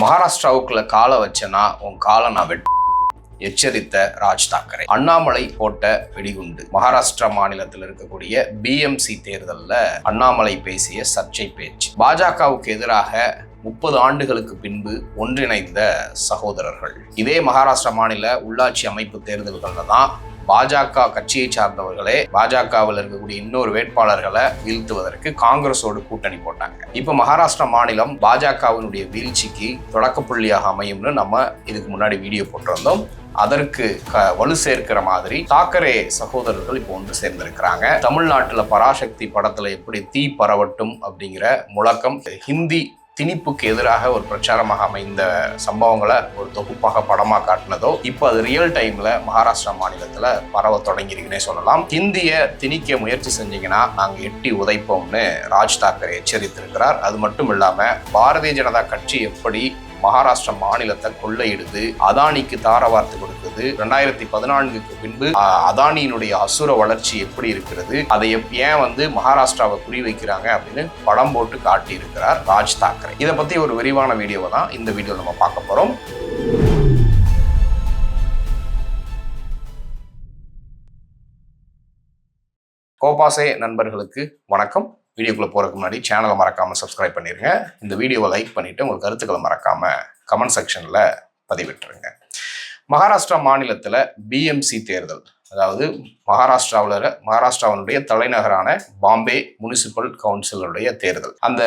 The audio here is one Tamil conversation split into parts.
மகாராஷ்டிராவுக்குள்ள காலை வச்சனா உன் காலை நான் எச்சரித்த ராஜ் தாக்கரே. அண்ணாமலை போட்ட வெடிகுண்டு. மகாராஷ்டிரா மாநிலத்தில் இருக்கக்கூடிய பிஎம்சி தேர்தலில் அண்ணாமலை பேசிய சர்ச்சை பேச்சு. பாஜகவுக்கு எதிராக 30 ஆண்டுகளுக்கு பின்பு ஒன்றிணைந்த சகோதரர்கள். இதே மகாராஷ்டிரா மாநில உள்ளாட்சி அமைப்பு தேர்தல்கள்ல தான் பாஜக கட்சியை சார்ந்தவர்களே பாஜகவில் இருக்கக்கூடிய இன்னொரு வேட்பாளர்களை வீழ்த்துவதற்கு காங்கிரஸோடு கூட்டணி போட்டாங்க. இப்ப மகாராஷ்டிரா மாநிலம் பாஜகவினுடைய வீழ்ச்சிக்கு தொடக்க புள்ளியாக அமையும்னு நம்ம இதுக்கு முன்னாடி வீடியோ போட்டிருந்தோம். அதற்கு வலு சேர்க்கிற மாதிரி தாக்கரே சகோதரர்கள் இப்போ ஒன்று சேர்ந்திருக்கிறாங்க. தமிழ்நாட்டுல பராசக்தி படத்துல எப்படி தீ பரவட்டும் அப்படிங்கிற முழக்கம் ஹிந்தி திணிப்புக்கு எதிராக ஒரு பிரச்சாரமாக அமைந்த சம்பவங்களை ஒரு தொகுப்பாக படமா காட்டினதோ இப்போ அது ரியல் டைம்ல மகாராஷ்டிரா மாநிலத்துல பரவ தொடங்கியிருக்குன்னே சொல்லலாம். ஹிந்திய திணிக்க முயற்சி செஞ்சீங்கன்னா நாங்க எட்டி உதைப்போம்னு ராஜ் தாக்கரே எச்சரித்திருக்கிறார். அது மட்டும் இல்லாம பாரதிய ஜனதா கட்சி எப்படி மகாராஷ்டிரா மாநிலத்தை கொள்ளையிடுது, அதானிக்கு தார வார்த்து கொடுக்குது, 2014க்கு பின்பு அதானியினுடைய அசுர வளர்ச்சி எப்படி இருக்கிறது, அதை ஏன் மகாராஷ்டிராவை குறிவைக்கிறாங்க அப்படின்னு படம் போட்டு காட்டி இருக்கிறார் ராஜ் தாக்கரே. இதை பத்தி ஒரு விரிவான வீடியோவை தான் இந்த வீடியோ நம்ம பார்க்க போறோம். கோபாசே நண்பர்களுக்கு வணக்கம். வீடியோக்குள்ள போறதுக்கு முன்னாடி சேனலை மறக்காம சப்ஸ்கிரைப் பண்ணிருங்க. இந்த வீடியோவை லைக் பண்ணிட்டு உங்க கருத்துக்களை மறக்காம கமெண்ட் செக்ஷன்ல பதிவிட்டுருங்க. மகாராஷ்டிரா மாநிலத்துல பிஎம்சி தேர்தல், அதாவது மகாராஷ்டிராவினுடைய தலைநகரான பாம்பே முனிசிபல் கவுன்சிலுடைய தேர்தல். அந்த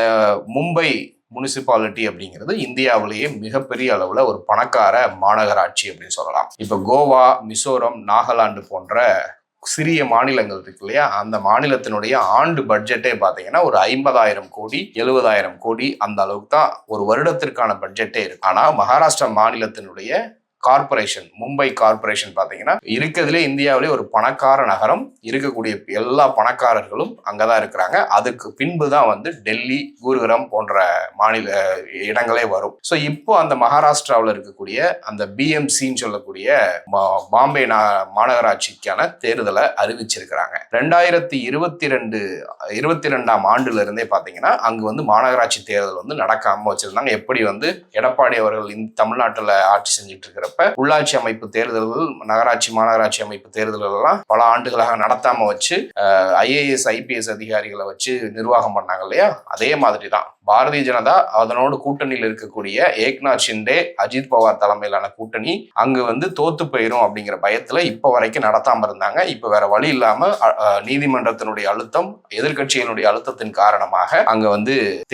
மும்பை முனிசிபாலிட்டி அப்படிங்கிறது இந்தியாவிலேயே மிகப்பெரிய அளவுல ஒரு பணக்கார மாநகராட்சி அப்படின்னு சொல்லலாம். இப்ப கோவா, மிசோரம், நாகாலாந்து போன்ற சிறிய மாநிலங்கள் இருக்கு இல்லையா, அந்த மாநிலத்தினுடைய ஆண்டு பட்ஜெட்டே பார்த்தீங்கன்னா ஒரு 50,000 கோடி 70,000 கோடி அந்த அளவுக்கு தான் ஒரு வருடத்திற்கான பட்ஜெட்டே இருக்கு. ஆனா மகாராஷ்டிரா மாநிலத்தினுடைய கார்பரேஷன், மும்பை கார்பரேஷன் பார்த்தீங்கன்னா இருக்கிறதுலே இந்தியாவிலே ஒரு பணக்கார நகரம். இருக்கக்கூடிய எல்லா பணக்காரர்களும் அங்கதான் இருக்கிறாங்க. அதுக்கு பின்பு தான் டெல்லி, குருகிராம் போன்ற மாநில இடங்களே வரும். ஸோ இப்போ அந்த மகாராஷ்டிராவில் இருக்கக்கூடிய அந்த பிஎம்சின்னு சொல்லக்கூடிய பாம்பே மாநகராட்சிக்கான தேர்தலை அறிவிச்சிருக்கிறாங்க. 2022ஆம் ஆண்டுல இருந்தே பார்த்தீங்கன்னா அங்கு மாநகராட்சி தேர்தல் நடக்காம வச்சிருந்தாங்க. எப்படி எடப்பாடி அவர்கள் தமிழ்நாட்டில் ஆட்சி செஞ்சுட்டு இருக்கிற உள்ளாட்சி அமைப்பு தேர்தல்கள், நகராட்சி மாநகராட்சி அமைப்பு தேர்தல்கள் எல்லாம் பல ஆண்டுகளாக நடத்தாம வச்சு IAS IPS அதிகாரிகளை வச்சு நிர்வாகம் பண்ணாங்க இல்லையா, அதே மாதிரி தான் பாரதிய ஜனதா அதனோடு கூட்டணியில் இருக்கக்கூடிய ஏக்நாத் ஷிண்டே, அஜித் பவார் தலைமையிலான கூட்டணி அங்கு தோத்து போயிரும் அப்படிங்கிற பயத்துல இப்ப வரைக்கும் நடத்தாம இருந்தாங்க. இப்ப வேற வழி இல்லாம நீதிமன்றத்தினுடைய அழுத்தம், எதிர்கட்சிகளுடைய அழுத்தத்தின் காரணமாக அங்க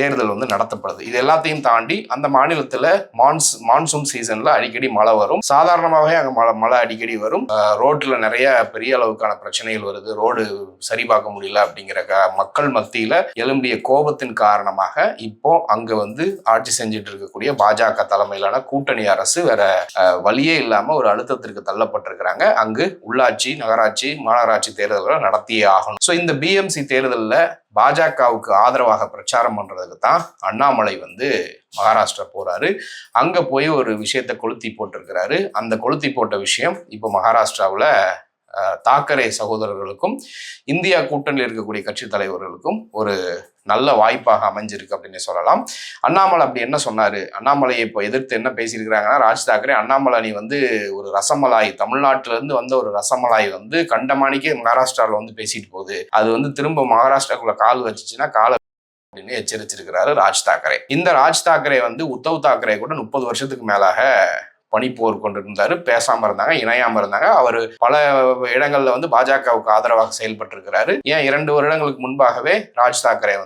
தேர்தல் நடத்தப்படுது. இது எல்லாத்தையும் தாண்டி அந்த மாநிலத்துல மான்சூன் சீசன்ல அடிக்கடி மழை வரும். சாதாரணமாகவே அங்க மழை அடிக்கடி வரும். ரோட்ல நிறைய பெரிய அளவுக்கான பிரச்சனைகள் வருது. ரோடு சரி பார்க்க முடியல அப்படிங்கிற மக்கள் மத்தியில எழும்பிய கோபத்தின் காரணமாக இப்போ அங்க ஆட்சி செஞ்சுட்டு இருக்கக்கூடிய பாஜக தலைமையிலான கூட்டணி அரசு வேற வழியே இல்லாம ஒரு அழுத்தத்திற்கு தள்ளப்பட்டிருக்கிறாங்க. அங்கு உள்ளாட்சி, நகராட்சி, மாநகராட்சி தேர்தல்களை நடத்தியே ஆகணும். ஸோ இந்த பிஎம்சி தேர்தலில் பாஜகவுக்கு ஆதரவாக பிரச்சாரம் பண்றதுக்கு தான் அண்ணாமலை மகாராஷ்டிரா போறாரு. அங்க போய் ஒரு விஷயத்தை கொளுத்தி போட்டிருக்கிறாரு. அந்த கொளுத்தி போட்ட விஷயம் இப்போ மகாராஷ்டிராவில் தாக்கரே சகோதரர்களுக்கும் இந்தியா கூட்டணியில் இருக்கக்கூடிய கட்சி தலைவர்களுக்கும் ஒரு நல்ல வாய்ப்பாக அமைஞ்சிருக்கு அப்படின்னு சொல்லலாம். அண்ணாமலை அப்படி என்ன சொன்னாரு? அண்ணாமலையை இப்போ எதிர்த்து என்ன பேசியிருக்கிறாங்கன்னா, ராஜ் தாக்கரே, அண்ணாமலை நீ ஒரு ரசமலாய், தமிழ்நாட்டில இருந்து ஒரு ரசமலாய் கண்டமானிக்கே மகாராஷ்டிராவில் பேசிட்டு போகுது, அது திரும்ப மகாராஷ்டிராக்குள்ள கால் வச்சுச்சுன்னா கால அப்படின்னு எச்சரிச்சிருக்கிறாரு ராஜ் தாக்கரே. இந்த ராஜ் தாக்கரே உத்தவ் தாக்கரே கூட 30 வருஷத்துக்கு மேலாக பனிப்போர் கொண்டிருந்தாரு. பேசாம இருந்தாங்க, இணையாம இருந்தாங்க. அவர் பல இடங்கள்ல பாஜகவுக்கு ஆதரவாக செயல்பட்டு இருக்கிறாரு. ஏன் 2 வருடங்களுக்கு முன்பாகவே ராஜ் தாக்கரே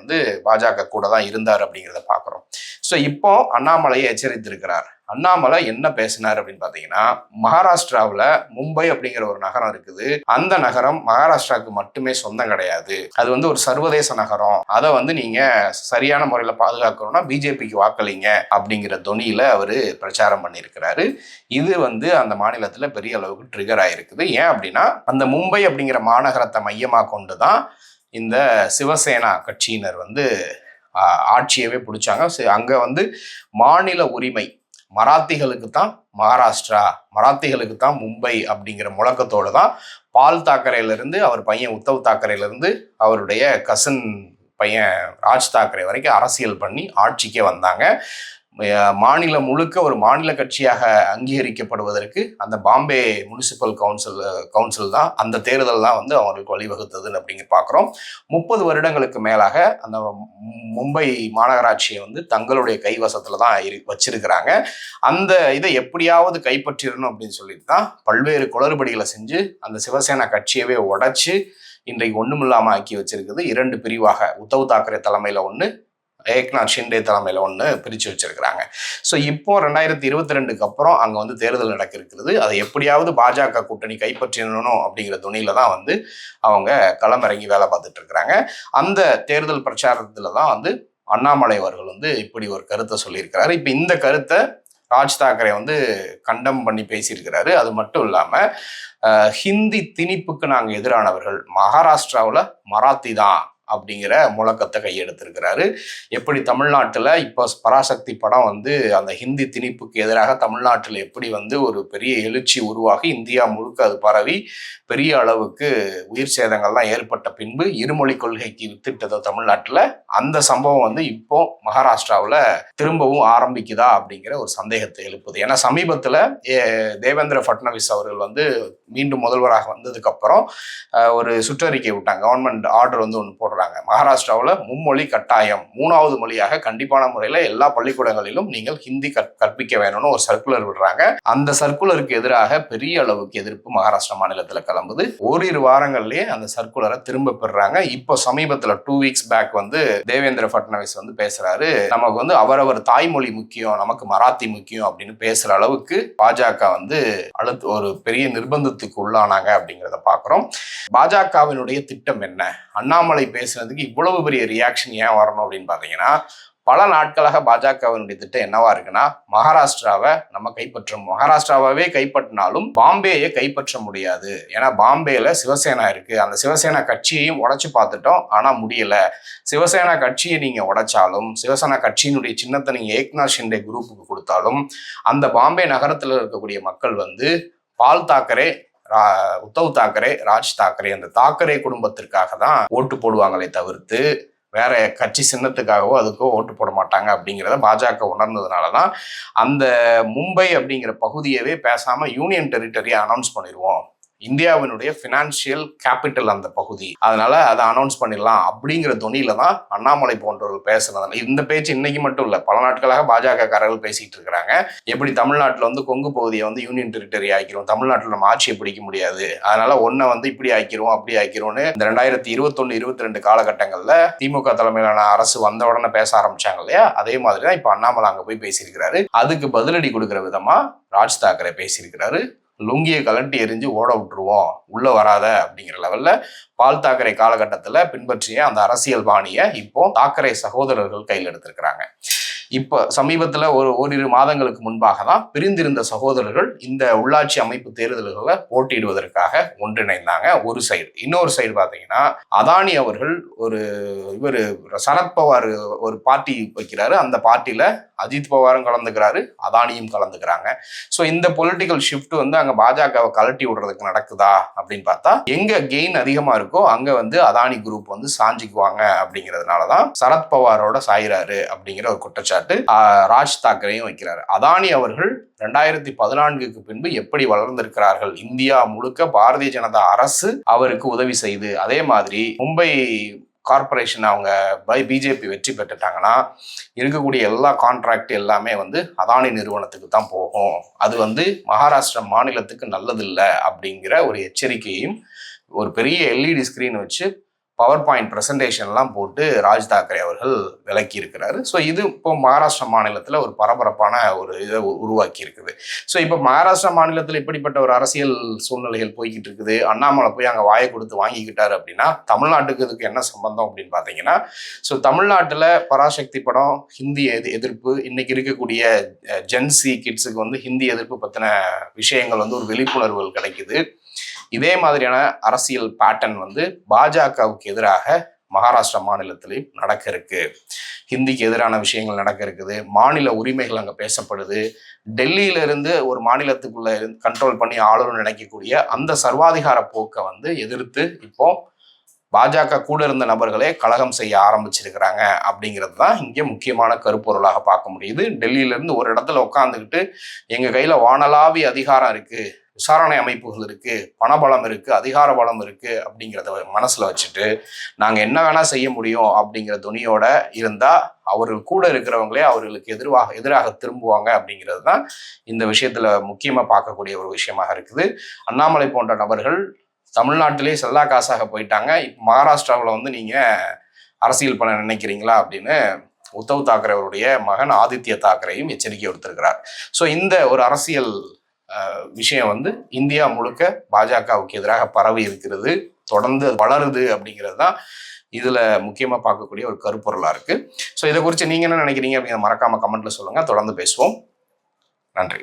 பாஜக கூட தான் இருந்தார் அப்படிங்கிறத பாக்குறோம். ஸோ இப்போ அண்ணாமலையை எச்சரித்திருக்கிறார். அண்ணாமலை என்ன பேசினார் அப்படின்னு பாத்தீங்கன்னா, மகாராஷ்டிராவில் மும்பை அப்படிங்கிற ஒரு நகரம் இருக்குது. அந்த நகரம் மகாராஷ்டிராவுக்கு மட்டுமே சொந்தம் கிடையாது. அது ஒரு சர்வதேச நகரம். அதை நீங்க சரியான முறையில பாதுகாக்கணும்னா பிஜேபிக்கு வாக்களிங்க அப்படிங்கிற தொனியில அவரு பிரச்சாரம் பண்ணியிருக்கிறாரு. இது அந்த மாநிலத்துல பெரிய அளவுக்கு ட்ரிகர் ஆயிருக்குது. ஏன் அப்படின்னா, அந்த மும்பை அப்படிங்கிற மாநகரத்தை மையமா கொண்டுதான் இந்த சிவசேனா கட்சியினர் ஆட்சியவே பிடிச்சாங்க. அங்க மாநில உரிமை மராத்திகளுக்கு தான் மகாராஷ்டிரா, மராத்திகளுக்கு தான் மும்பை அப்படிங்கிற முழக்கத்தோடு தான் பால் தாக்கரேலிருந்து அவர் பையன் உத்தவ் தாக்கரேலிருந்து அவருடைய கசின் பையன் ராஜ் தாக்கரே வரைக்கும் அரசியல் பண்ணி ஆட்சிக்கே வந்தாங்க. மாநிலம் முழுக்க ஒரு மாநில கட்சியாக அங்கீகரிக்கப்படுவதற்கு அந்த பாம்பே முனிசிபல் கவுன்சில் தான், அந்த தேர்தல் தான் வந்து அவங்களுக்கு வழிவகுத்தது அப்படிங்க பார்க்குறோம். 30 வருடங்களுக்கு மேலாக அந்த மும்பை மாநகராட்சியை வந்து தங்களுடைய கைவசத்துல தான் வச்சிருக்கிறாங்க. அந்த இதை எப்படியாவது கைப்பற்றிடணும் அப்படின்னு சொல்லிட்டு தான் பல்வேறு குளறுபடிகளை செஞ்சு அந்த சிவசேனா கட்சியவே உடைச்சு இன்றைக்கு ஒண்ணுமில்லாம ஆக்கி வச்சிருக்குது. 2 பிரிவாக உத்தவ் தாக்கரே தலைமையில ஒண்ணு, ஏக்நாத் ஷிண்டே தலைமையில ஒன்று பிரித்து வச்சிருக்கிறாங்க. ஸோ இப்போ 2022க்கு அப்புறம் அங்கே வந்து தேர்தல் நடக்க இருக்கிறது. அதை எப்படியாவது பாஜக கூட்டணி கைப்பற்றணும் அப்படிங்கிற துணியில தான் வந்து அவங்க களமிறங்கி வேலை பார்த்துட்டு இருக்கிறாங்க. அந்த தேர்தல் பிரச்சாரத்தில் தான் வந்து அண்ணாமலை அவர்கள் வந்து இப்படி ஒரு கருத்தை சொல்லியிருக்கிறாரு. இப்போ இந்த கருத்தை ராஜ் தாக்கரே வந்து கண்டம் பண்ணி பேசியிருக்கிறாரு. அது மட்டும் இல்லாமல் ஹிந்தி திணிப்புக்கு நாங்கள் எதிரானவர்கள், மகாராஷ்டிராவில் மராத்தி தான் அப்படிங்கிற முழக்கத்தை கையெடுத்திருக்கிறாரு. எப்படி தமிழ்நாட்டில் இப்போ பராசக்தி படம் வந்து அந்த ஹிந்தி திணிப்புக்கு எதிராக தமிழ்நாட்டில் எப்படி வந்து ஒரு பெரிய எழுச்சி உருவாகி இந்தியா முழுக்க அது பரவி பெரிய அளவுக்கு உயிர் சேதங்கள்லாம் ஏற்பட்ட பின்பு இருமொழி கொள்கைக்கு வித்திட்டதோ தமிழ்நாட்டில், அந்த சம்பவம் வந்து இப்போ மகாராஷ்டிராவில் திரும்பவும் ஆரம்பிக்குதா அப்படிங்கிற ஒரு சந்தேகத்தை எழுப்புது. ஏன்னா சமீபத்தில் தேவேந்திர ஃபட்னவிஸ் அவர்கள் வந்து மீண்டும் முதல்வராக வந்ததுக்கு அப்புறம் ஒரு சுற்றறிக்கை விட்டாங்க. கவர்மெண்ட் ஆர்டர் வந்து ஒன்று போடுறாங்க. மகாராஷ்டிராவில் மும்மொழி கட்டாயம், 3வது மொழியாக கண்டிப்பான முறையில் எல்லா பள்ளிக்கூடங்களிலும் நீங்கள் ஹிந்தி கற்பிக்க வேணும்னு ஒரு சர்க்குலர் விடுறாங்க. அந்த சர்க்குலருக்கு எதிராக பெரிய அளவுக்கு எதிர்ப்பு மகாராஷ்டிரா மாநிலத்தில் கிளம்புது. ஓரிரு வாரங்கள்லயே அந்த சர்க்குலரை திரும்ப பெறுறாங்க. இப்போ சமீபத்தில் 2 வீக்ஸ் பேக் வந்து தேவேந்திர ஃபட்னவிஸ் வந்து பேசுறாரு, நமக்கு வந்து அவரவர் தாய்மொழி முக்கியம், நமக்கு மராத்தி முக்கியம் அப்படின்னு பேசுற அளவுக்கு பாஜக வந்து ஒரு பெரிய நிர்பந்தத்துக்கு உள்ளானாங்க அப்படிங்கிறத பார்க்குறோம். பாஜகவினுடைய திட்டம் என்ன? அண்ணாமலை பேசுனதுக்கு இவ்வளவு பெரிய ரியாக்ஷன் ஏன் வரணும் அப்படின்னு பார்த்தீங்கன்னா, பல நாட்களாக பாஜகவினுடைய திட்டம் என்னவா இருக்குன்னா, மகாராஷ்டிராவை நம்ம கைப்பற்றணும். மகாராஷ்டிராவே கைப்பற்றினாலும் பாம்பேயை கைப்பற்ற முடியாது. ஏன்னா பாம்பேல சிவசேனா இருக்கு. அந்த சிவசேனா கட்சியையும் உடைச்சு பார்த்துட்டோம், ஆனா முடியல. சிவசேனா கட்சியை நீங்க உடைச்சாலும், சிவசேனா கட்சியினுடைய சின்னத்தை நீங்க ஏக்நாத் ஷிண்டே குரூப்புக்கு கொடுத்தாலும், அந்த பாம்பே நகரத்தில் இருக்கக்கூடிய மக்கள் வந்து பால் தாக்கரே, உத்தவ் தாக்கரே, ராஜ் தாக்கரே, அந்த தாக்கரே குடும்பத்திற்காக தான் ஓட்டு போடுவாங்களே தவிர்த்து வேற கட்சி சின்னத்துக்காகவோ அதுக்கோ ஓட்டு போட மாட்டாங்க அப்படிங்கிறத பாஜக உணர்ந்ததுனால தான் அந்த மும்பை அப்படிங்கிற பகுதியவே பேசாம யூனியன் டெரிட்டரியை அனௌன்ஸ் பண்ணிடுவோம், இந்தியாவினுடைய ஃபினான்ஷியல் கேபிட்டல் அந்த பகுதி, அதனால அதை அனௌன்ஸ் பண்ணிடலாம் அப்படிங்கிற துணியில தான் அண்ணாமலை போன்றவர்கள் பேசுறதுனால. இந்த பேச்சு இன்னைக்கு மட்டும் இல்லை, பல நாட்களாக பாஜக காரர்கள் பேசிட்டு இருக்கிறாங்க. எப்படி தமிழ்நாட்டில் வந்து கொங்கு பகுதியை வந்து யூனியன் டெரிட்டரி ஆக்கிரும், தமிழ்நாட்டில் நம்ம ஆட்சியை பிடிக்க முடியாது, அதனால ஒன்றை வந்து இப்படி ஆக்கிரும் அப்படி ஆக்கிரும்னு இந்த 2021-22 காலகட்டங்களில் திமுக தலைமையிலான அரசு வந்த உடனே பேச ஆரம்பிச்சாங்க இல்லையா, அதே மாதிரி தான் இப்போ அண்ணாமலை அங்கே போய் பேசியிருக்கிறாரு. அதுக்கு பதிலடி கொடுக்குற விதமா ராஜ் தாக்கரே பேசியிருக்கிறாரு. லுங்கியை கலட்டி எரிஞ்சு ஓட விட்டுருவோம், உள்ள வராத அப்படிங்கிற லெவல்ல பால் தாக்கரே காலகட்டத்தில் பின்பற்றிய அந்த அரசியல் பாணியை இப்போ தாக்கரே சகோதரர்கள் கையில் எடுத்திருக்கிறாங்க. இப்போ சமீபத்தில் ஓரிரு மாதங்களுக்கு முன்பாக தான் பிரிந்திருந்த சகோதரர்கள் இந்த உள்ளாட்சி அமைப்பு தேர்தல்களை போட்டியிடுவதற்காக ஒன்றிணைந்தாங்க ஒரு சைடு. இன்னொரு சைடு பார்த்தீங்கன்னா அதானி அவர்கள் இவர் சரத்பவார் ஒரு பார்ட்டி வைக்கிறாரு. அந்த பார்ட்டியில அஜித் பவாரும் கலந்துக்கிறாரு, அதானியும் கலந்துக்கிறாங்க. ஸோ இந்த பொலிட்டிக்கல் ஷிஃப்ட் வந்து அங்கே பாஜகவை கலட்டி விடுறதுக்கு நடக்குதா அப்படின்னு பார்த்தா, எங்க கெயின் அதிகமாக இருக்கோ அங்கே வந்து அதானி குரூப் வந்து சாஞ்சிக்குவாங்க அப்படிங்கிறதுனால தான் சரத்பவாரோட சாயிறாரு அப்படிங்கிற ஒரு குற்றச்சாட்டு ராஜ் தாக்கரேயும் வைக்கிறாரு. அதானி அவர்கள் 2014க்கு பின்பு எப்படி வளர்ந்திருக்கிறார்கள், இந்தியா முழுக்க பாரதிய ஜனதா அரசு அவருக்கு உதவி செய்து, அதே மாதிரி மும்பை கார்பரேஷன் அவங்க பிஜேபி வெற்றி பெற்றுட்டாங்கன்னா இருக்கக்கூடிய எல்லா கான்ட்ராக்ட் எல்லாமே வந்து அதானி நிறுவனத்துக்கு தான் போகும், அது வந்து மகாராஷ்டிரா மாநிலத்துக்கு நல்லதில்லை அப்படிங்கிற ஒரு எச்சரிக்கையும் ஒரு பெரிய எல்இடி ஸ்கிரீன் வச்சு பவர் பாயிண்ட் ப்ரெசன்டேஷன்லாம் போட்டு ராஜ் தாக்கரே அவர்கள் விளக்கி இருக்கிறாரு. ஸோ இது இப்போ மகாராஷ்டிரா மாநிலத்தில் ஒரு பரபரப்பான ஒரு இதை உருவாக்கி இருக்குது. ஸோ இப்போ மகாராஷ்டிரா மாநிலத்தில் இப்படிப்பட்ட ஒரு அரசியல் சூழ்நிலைகள் போய்கிட்டு இருக்குது. அண்ணாமலை போய் அங்கே வாயை கொடுத்து வாங்கிக்கிட்டாரு அப்படின்னா தமிழ்நாட்டுக்கு இதுக்கு என்ன சம்பந்தம் அப்படின்னு பார்த்தீங்கன்னா, ஸோ தமிழ்நாட்டில் பராசக்தி படம் ஹிந்தி எதிர்ப்பு, இன்னைக்கு இருக்கக்கூடிய ஜென்சி கிட்ஸுக்கு வந்து ஹிந்தி எதிர்ப்பு பற்றின விஷயங்கள் வந்து ஒரு விழிப்புணர்வுகள் கிடைக்குது. இதே மாதிரியான அரசியல் பேட்டர்ன் வந்து பாஜகவுக்கு எதிராக மகாராஷ்டிரா மாநிலத்திலையும் நடக்க இருக்கு. ஹிந்திக்கு எதிரான விஷயங்கள் நடக்க இருக்குது. மாநில உரிமைகள் அங்கே பேசப்படுது. டெல்லியிலிருந்து ஒரு மாநிலத்துக்குள்ள கண்ட்ரோல் பண்ணி ஆளுநர் நினைக்கக்கூடிய அந்த சர்வாதிகார போக்கை வந்து எதிர்த்து இப்போ பாஜக கூட இருந்த நபர்களே கலகம் செய்ய ஆரம்பிச்சிருக்கிறாங்க அப்படிங்கிறது தான் இங்கே முக்கியமான கருப்பொருளாக பார்க்க முடியுது. டெல்லியிலேருந்து ஒரு இடத்துல உட்காந்துக்கிட்டு எங்கள் கையில் வானளாவிய அதிகாரம் இருக்குது, விசாரணை அமைப்புகள் இருக்குது, பணபலம் இருக்குது, அதிகார பலம் இருக்குது அப்படிங்கிறத மனசில் வச்சுட்டு நாங்கள் என்ன வேணால் செய்ய முடியும் அப்படிங்கிற துணியோட இருந்தால் அவர்கள் கூட இருக்கிறவங்களே அவர்களுக்கு எதிராக திரும்புவாங்க அப்படிங்கிறது தான் இந்த விஷயத்தில் முக்கியமாக பார்க்கக்கூடிய ஒரு விஷயமாக இருக்குது. அண்ணாமலை போன்ற நபர்கள் தமிழ்நாட்டிலே செல்லா காசாக போயிட்டாங்க. இப்போ மகாராஷ்டிராவில் வந்து நீங்கள் அரசியல் பண்ண நினைக்கிறீங்களா அப்படின்னு உத்தவ் தாக்கரே அவருடைய மகன் ஆதித்ய தாக்கரேயும் எச்சரிக்கை விடுத்திருக்கிறார். ஸோ இந்த ஒரு அரசியல் விஷயம் வந்து இந்தியா முழுக்க பாஜகவுக்கு எதிராக பரவி இருக்கிறது, தொடர்ந்து வளருது அப்படிங்கிறது தான் இதுல முக்கியமா பார்க்கக்கூடிய ஒரு கருப்பொருளா இருக்கு. ஸோ இதை குறித்து நீங்க என்ன நினைக்கிறீங்க அப்படிங்கிற மறக்காம கமெண்ட்ல சொல்லுங்க. தொடர்ந்து பேசுவோம். நன்றி.